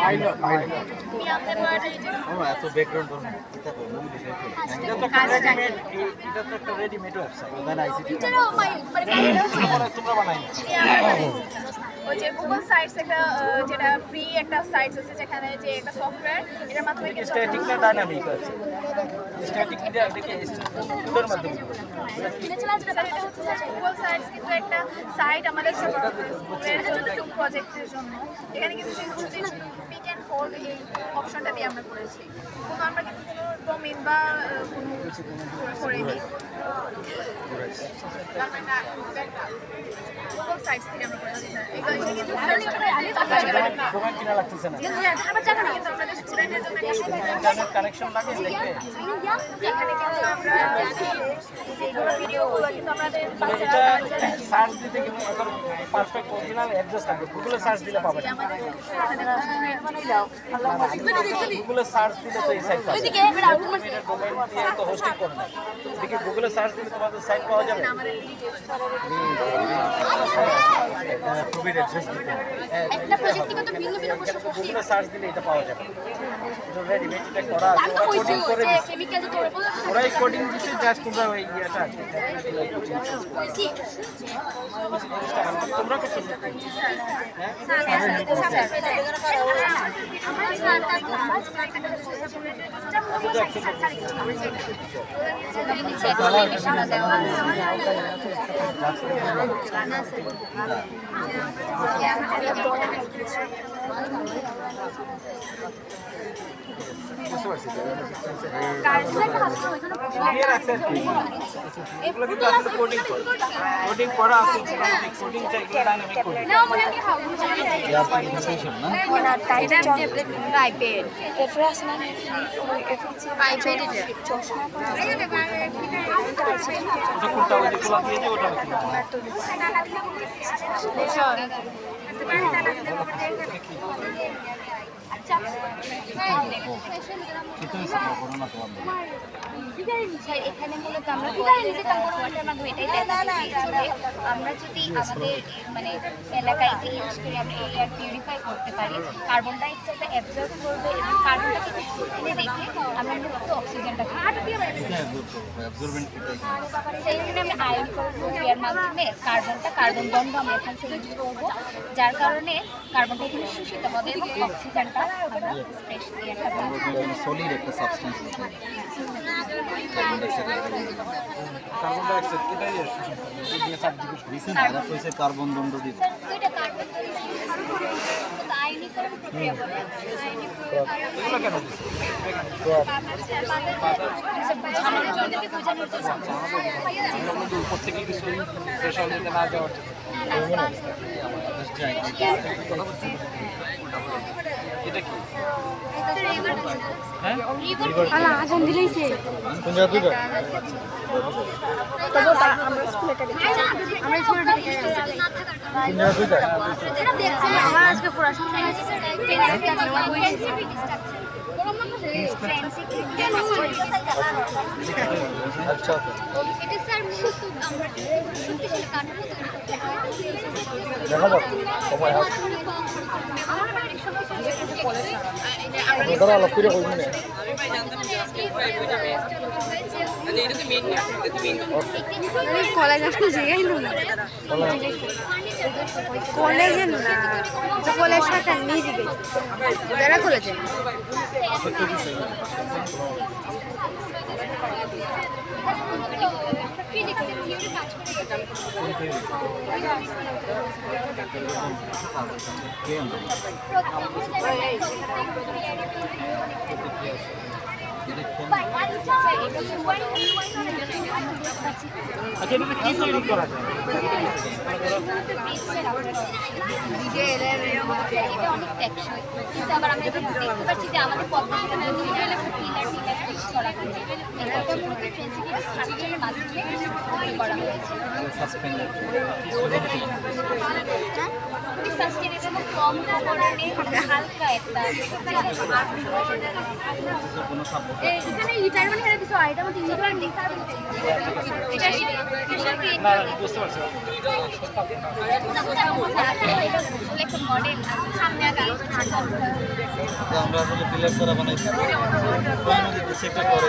pilot pilot এত background এটা তো মুভি দেখে এটা তো একটা রেডিমেড এটা তো একটা রেডিমেড ওয়েবসাইট ওখানে আইসিটি তোমরা বানাই ওই যে গুগল সাইটস একটা যেটা ফ্রি একটা সাইটস আছে যেখানে যে একটা সফটওয়্যার এটার মাধ্যমে কিন্তু স্ট্যাটিক না ডাইনামিক আছে স্ট্যাটিক এটা দেখে স্টুডেন্টের মাধ্যমে এটা হচ্ছে গুগল সাইটস কিন্তু একটা সাইট আমাদের প্রজেক্টের জন্য এখানে কিন্তু শুধু পিক অ্যান্ড হোল্ড এই অপশনটা দিয়ে আমরা করেছি কোনো আমরা কিন্তু কোনো ডোমেইন বা কোনো করিনি গুগল সাইটস থেকে আমরা করেছি এগুলো কিন্তু সার্চ করে ডোমেইন কিনা লাগতেছে না কিন্তু আমরা জানি না কিন্তু আমাদের স্টুডেন্টের জন্য ইন্টারনেট কানেকশন লাগে দেখতে এখানে কিন্তু আমরা যেগুলো ভিডিওগুলো কিন্তু আমাদের এটা সার্চ দিতে কিন্তু পারফেক্ট অরিজিনাল অ্যাড্রেস লাগে গুগলে সার্চ দিলে পাবেন গুগলে সার্চ দিলে তো এই সাইট পাবেন এটা ডোমেইন দিয়ে তো হোস্টিং করে না দেখি গুগলে সার্চ দিলে তোমাদের সাইট পাওয়া যাবে প্রোভাইড অ্যাড্রেস দিতে একটা প্রজেক্টে কত ভিন্ন ভিন্ন গুগলে সার্চ দিলে এটা পাওয়া যাবে এটা রেডিমেড এটা করা আছে ওরা কোডিং করে কেমিক্যাল যেটা ওরাই কোডিং দিছে জাস্ট তোমরা ওই ইয়েটা তোমরা কিছু কোডিং করা আছে কোডিংটা এগুলো ডাইনামিক কোডিং কোনটা ওই যে খোলা দিয়ে যে ওটা এখানে মূলত আমরা ওয়াটার মাধ্যমে এটাই দেখাচ্ছি যে আমরা যদি আমাদের মানে এলাকায় ইউজ করি আমরা এয়ার পিউরিফাই করতে পারি কার্বন ডাইঅক্সাইডটা অ্যাবজর্ব করবে এবং কার্বনটাকে শুকিয়ে রেখে আমরা মূলত অক্সিজেনটাকে সেইখানে আমি আয়ন করবো এর মাধ্যমে কার্বন বন্ড আমরা এখান থেকে ইউজ করবো যার কারণে কার্বনটা এখানে শোষিত হবে এবং অক্সিজেনটা আমরা ফ্রেশ এয়ারটা সলিড একটা সাবস্টেন্স কার্বন ডাইঅক্সাইড এটাই দিয়ে সাবজেক্ট দিছেন আর কইছে কার্বন দণ্ড দিছে এটা কার্বন আয়নীকরণ প্রক্রিয়া বলে এগুলো কেন দিছে উপর থেকে কিছু প্রেশার দিতে না যাওয়ার এটা কি হ্যাঁ আলা আজান দিলেইছে কোন জায়গা দুইটা তবু আমরা স্কুলে এটা দেখি আমরা স্কুলে এটা দেখি কোন জায়গা দুইটা এটা দেখছি আমরা আজকে পড়াশোনা করেছি আচ্ছা এটা স্যার মূলত আমরা শক্তিশালী কাঠামো দেখা যাক সময় হাত আলাপ করে কইনি না কলেজ আসলে জায়গায় না কলেজে না কলেজ সাথে নিয়ে দিবে যারা কলেজে আচ্ছা এটা কি তৈরি করা যায় এটা অনেক টেকসই কিন্তু আবার আমরা দেখতে পাচ্ছি যে আমাদের পদ্ধতিটা পিলার করা হয়েছে স্ট্রাকচারের মাধ্যমে তৈরি করা হয়েছে সাস্টেনেবল এবং কম ধরনের হালকা একটা এখানে ইটার মানে এর কিছু আইটেম আছে ইটার দেখা না বুঝতে পারছি আসলে এখন মডেল সামনে আগে আমরা আসলে পিলার ছাড়া বানাইছি নদীতে চেকটা করে